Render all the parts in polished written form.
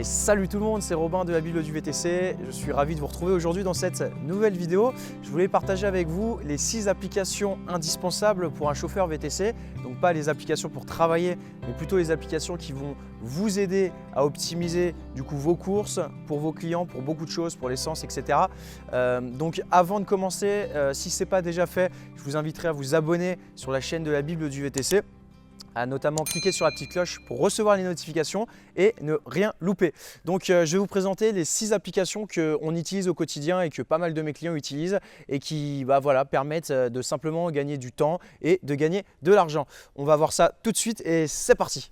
Salut tout le monde, c'est Robin de la Bible du VTC. Je suis ravi de vous retrouver aujourd'hui dans cette nouvelle vidéo. Je voulais partager avec vous les 6 applications indispensables pour un chauffeur VTC. Donc pas les applications pour travailler, mais plutôt les applications qui vont vous aider à optimiser du coup vos courses, pour vos clients, pour beaucoup de choses, pour l'essence, etc. Donc avant de commencer, si ce n'est pas déjà fait, je vous inviterai à vous abonner sur la chaîne de la Bible du VTC, à notamment cliquer sur la petite cloche pour recevoir les notifications et ne rien louper. Donc je vais vous présenter les 6 applications qu'on utilise au quotidien et que pas mal de mes clients utilisent et qui permettent de simplement gagner du temps et de gagner de l'argent. On va voir ça tout de suite et c'est parti.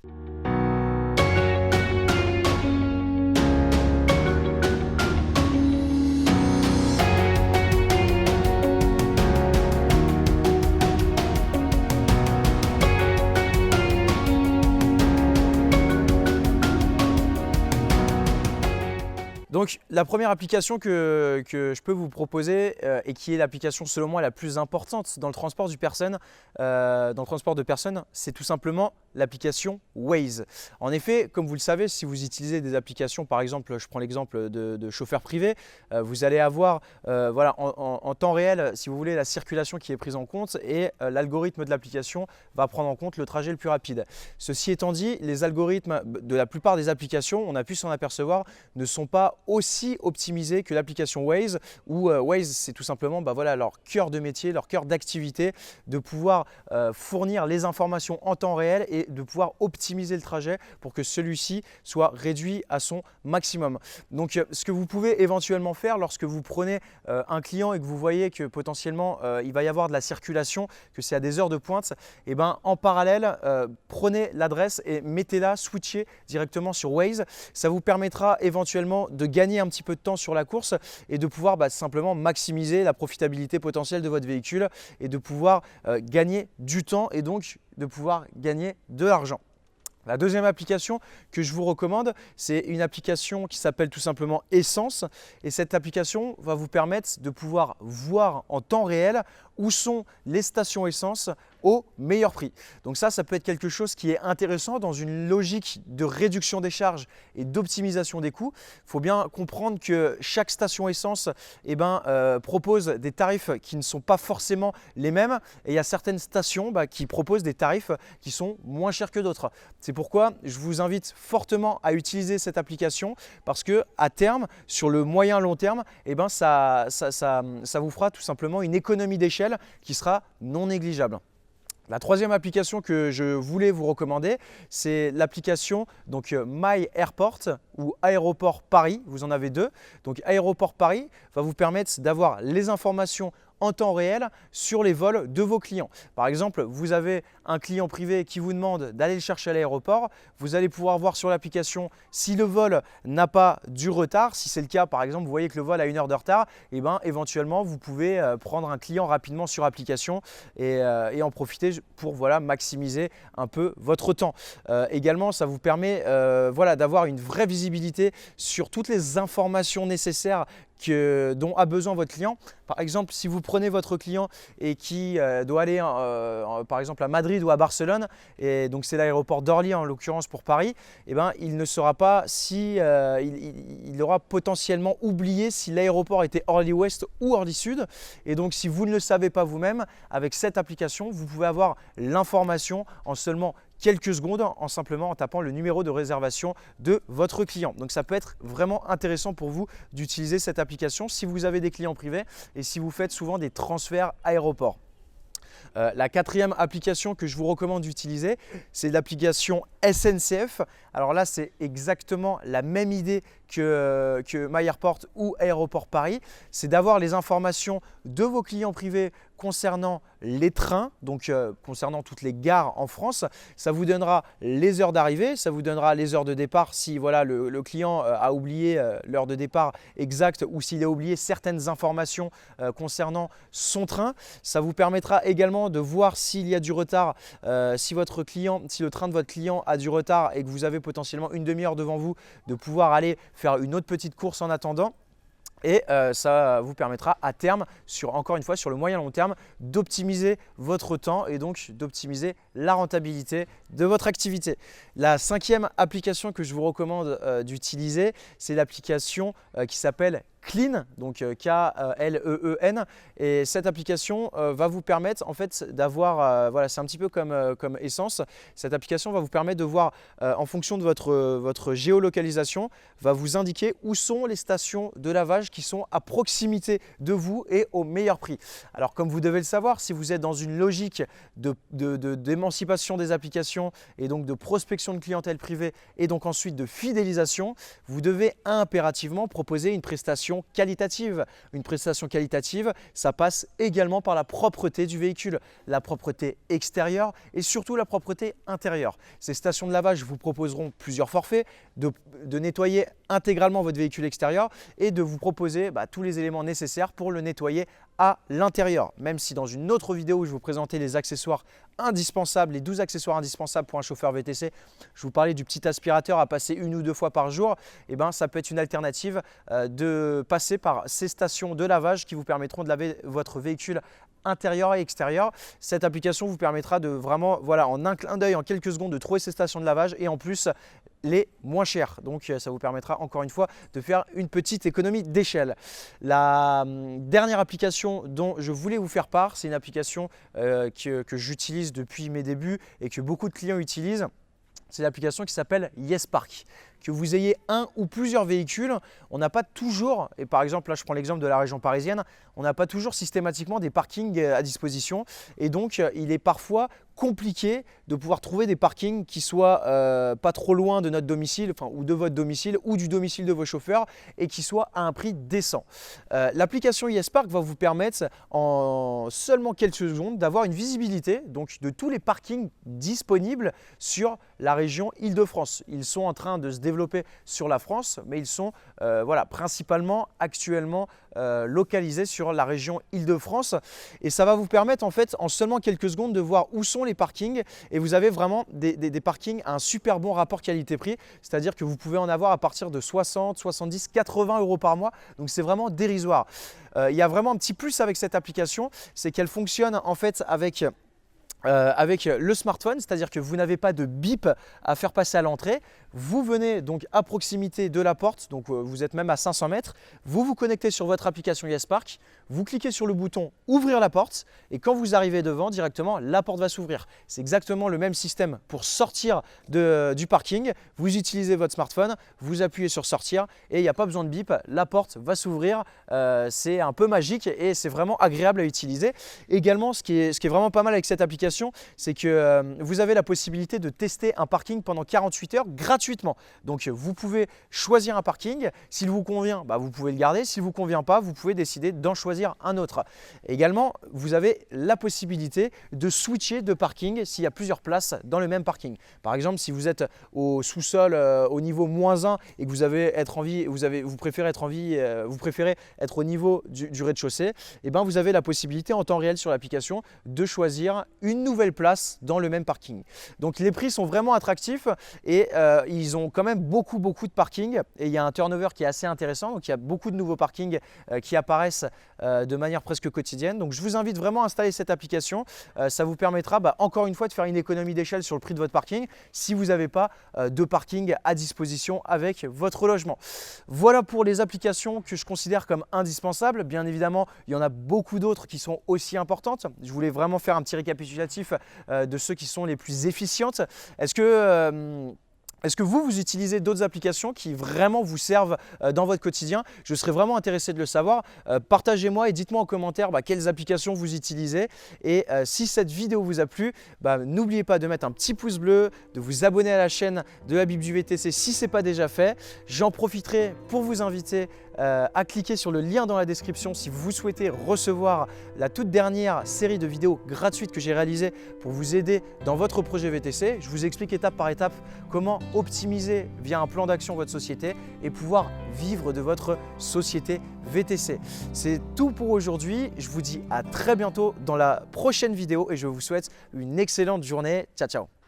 Donc la première application que je peux vous proposer et qui est l'application selon moi la plus importante dans le transport de personnes, c'est tout simplement l'application Waze. En effet, comme vous le savez, si vous utilisez des applications, par exemple, je prends l'exemple de chauffeurs privés, vous allez avoir en temps réel, si vous voulez, la circulation qui est prise en compte et l'algorithme de l'application va prendre en compte le trajet le plus rapide. Ceci étant dit, les algorithmes de la plupart des applications, on a pu s'en apercevoir, ne sont pas aussi optimisés que l'application Waze, où Waze, c'est tout simplement leur cœur de métier, leur cœur d'activité, de pouvoir fournir les informations en temps réel et de pouvoir optimiser le trajet pour que celui-ci soit réduit à son maximum. Donc ce que vous pouvez éventuellement faire lorsque vous prenez un client et que vous voyez que potentiellement il va y avoir de la circulation, que c'est à des heures de pointe, et en parallèle, prenez l'adresse et mettez-la, switchez directement sur Waze. Ça vous permettra éventuellement de gagner un petit peu de temps sur la course et de pouvoir simplement maximiser la profitabilité potentielle de votre véhicule et de pouvoir gagner du temps et donc de pouvoir gagner de l'argent. La deuxième application que je vous recommande, c'est une application qui s'appelle tout simplement Essence et cette application va vous permettre de pouvoir voir en temps réel où sont les stations essence au meilleur prix. Donc ça peut être quelque chose qui est intéressant dans une logique de réduction des charges et d'optimisation des coûts. Il faut bien comprendre que chaque station essence propose des tarifs qui ne sont pas forcément les mêmes et il y a certaines stations qui proposent des tarifs qui sont moins chers que d'autres. C'est pourquoi je vous invite fortement à utiliser cette application parce que à terme, sur le moyen long terme, ça vous fera tout simplement une économie d'échelle qui sera non négligeable. La troisième application que je voulais vous recommander, c'est l'application My Airport ou Aéroport Paris. Vous en avez deux. Donc Aéroport Paris va vous permettre d'avoir les informations en temps réel sur les vols de vos clients. Par exemple, vous avez un client privé qui vous demande d'aller le chercher à l'aéroport. Vous allez pouvoir voir sur l'application si le vol n'a pas du retard. Si c'est le cas, par exemple, vous voyez que le vol a 1 heure de retard, éventuellement, vous pouvez prendre un client rapidement sur application et en profiter pour maximiser un peu votre temps. Également, ça vous permet d'avoir une vraie visibilité sur toutes les informations nécessaires dont a besoin votre client. Par exemple, si vous prenez votre client et qui doit aller par exemple à Madrid ou à Barcelone, et donc c'est l'aéroport d'Orly en l'occurrence pour Paris, il ne saura pas si il aura potentiellement oublié si l'aéroport était Orly Ouest ou Orly Sud. Et donc si vous ne le savez pas vous-même, avec cette application, vous pouvez avoir l'information en seulement quelques secondes en tapant le numéro de réservation de votre client. Donc ça peut être vraiment intéressant pour vous d'utiliser cette application si vous avez des clients privés et si vous faites souvent des transferts aéroports. La quatrième application que je vous recommande d'utiliser, c'est l'application SNCF. Alors là, c'est exactement la même idée que My Airport ou Aéroport Paris. C'est d'avoir les informations de vos clients privés concernant les trains, donc concernant toutes les gares en France. Ça vous donnera les heures d'arrivée, ça vous donnera les heures de départ si le client a oublié l'heure de départ exacte ou s'il a oublié certaines informations concernant son train. Ça vous permettra également de voir s'il y a du retard, si le train de votre client a du retard et que vous avez potentiellement une demi-heure devant vous, de pouvoir aller faire une autre petite course en attendant. Et ça vous permettra à terme, encore une fois sur le moyen long terme, d'optimiser votre temps et donc d'optimiser la rentabilité de votre activité. La 5e application que je vous recommande d'utiliser, c'est l'application qui s'appelle Kleen, donc K-L-E-E-N, et cette application va vous permettre en fait d'avoir, voilà, c'est un petit peu comme Essence, cette application va vous permettre de voir en fonction de votre géolocalisation, va vous indiquer où sont les stations de lavage qui sont à proximité de vous et au meilleur prix. Alors comme vous devez le savoir, si vous êtes dans une logique d'émancipation des applications et donc de prospection de clientèle privée et donc ensuite de fidélisation, vous devez impérativement proposer une prestation qualitative. Une prestation qualitative, ça passe également par la propreté du véhicule, la propreté extérieure et surtout la propreté intérieure. Ces stations de lavage vous proposeront plusieurs forfaits, de nettoyer intégralement votre véhicule extérieur et de vous proposer tous les éléments nécessaires pour le nettoyer à l'intérieur. Même si dans une autre vidéo où je vous présentais les accessoires indispensables, les 12 accessoires indispensables pour un chauffeur VTC, je vous parlais du petit aspirateur à passer 1 ou 2 fois par jour, et ça peut être une alternative de passer par ces stations de lavage qui vous permettront de laver votre véhicule intérieur et extérieur. Cette application vous permettra de vraiment, voilà, en un clin d'œil, en quelques secondes, de trouver ces stations de lavage et en plus les moins chères. Donc ça vous permettra encore une fois de faire une petite économie d'échelle. La dernière application dont je voulais vous faire part, c'est une application que j'utilise depuis mes débuts et que beaucoup de clients utilisent. C'est l'application qui s'appelle YesPark. Que vous ayez un ou plusieurs véhicules, on n'a pas toujours, et par exemple là je prends l'exemple de la région parisienne, on n'a pas toujours systématiquement des parkings à disposition et donc il est parfois compliqué de pouvoir trouver des parkings qui soient pas trop loin de notre domicile, ou de votre domicile ou du domicile de vos chauffeurs et qui soient à un prix décent. L'application YesPark va vous permettre en seulement quelques secondes d'avoir une visibilité donc, de tous les parkings disponibles sur la région Île-de-France. Ils sont en train de se développer sur la France, mais ils sont voilà, principalement actuellement localisés sur la région Île-de-France et ça va vous permettre en fait en seulement quelques secondes de voir où sont les parkings et vous avez vraiment des parkings à un super bon rapport qualité-prix, c'est-à-dire que vous pouvez en avoir à partir de 60, 70, 80 € par mois, donc c'est vraiment dérisoire. Il y a vraiment un petit plus avec cette application, c'est qu'elle fonctionne en fait avec le smartphone, c'est-à-dire que vous n'avez pas de bip à faire passer à l'entrée. Vous venez donc à proximité de la porte, donc vous êtes même à 500 mètres. Vous vous connectez sur votre application YesPark, vous cliquez sur le bouton ouvrir la porte et quand vous arrivez devant directement, la porte va s'ouvrir. C'est exactement le même système pour sortir du parking. Vous utilisez votre smartphone, vous appuyez sur sortir et il n'y a pas besoin de bip, la porte va s'ouvrir. C'est un peu magique et c'est vraiment agréable à utiliser. Également, ce qui est vraiment pas mal avec cette application, c'est que vous avez la possibilité de tester un parking pendant 48 heures gratuitement. Donc vous pouvez choisir un parking, s'il vous convient, vous pouvez le garder, s'il ne vous convient pas, vous pouvez décider d'en choisir un autre. Également, vous avez la possibilité de switcher de parking s'il y a plusieurs places dans le même parking. Par exemple, si vous êtes au sous-sol au niveau -1 et que vous préférez être au niveau du rez-de-chaussée, vous avez la possibilité en temps réel sur l'application de choisir une nouvelle place dans le même parking. Donc les prix sont vraiment attractifs et ils ont quand même beaucoup de parkings et il y a un turnover qui est assez intéressant. Donc il y a beaucoup de nouveaux parkings qui apparaissent de manière presque quotidienne. Donc je vous invite vraiment à installer cette application. Ça vous permettra encore une fois de faire une économie d'échelle sur le prix de votre parking si vous n'avez pas de parking à disposition avec votre logement. Voilà pour les applications que je considère comme indispensables. Bien évidemment, il y en a beaucoup d'autres qui sont aussi importantes. Je voulais vraiment faire un petit récapitulatif de ceux qui sont les plus efficientes. Est-ce que vous utilisez d'autres applications qui vraiment vous servent dans votre quotidien? Je serais vraiment intéressé de le savoir. Partagez-moi et dites-moi en commentaire quelles applications vous utilisez. Et si cette vidéo vous a plu, n'oubliez pas de mettre un petit pouce bleu, de vous abonner à la chaîne de Habib du VTC si ce n'est pas déjà fait. J'en profiterai pour vous inviter à cliquer sur le lien dans la description si vous souhaitez recevoir la toute dernière série de vidéos gratuites que j'ai réalisées pour vous aider dans votre projet VTC. Je vous explique étape par étape comment optimiser via un plan d'action votre société et pouvoir vivre de votre société VTC. C'est tout pour aujourd'hui. Je vous dis à très bientôt dans la prochaine vidéo et je vous souhaite une excellente journée. Ciao, ciao.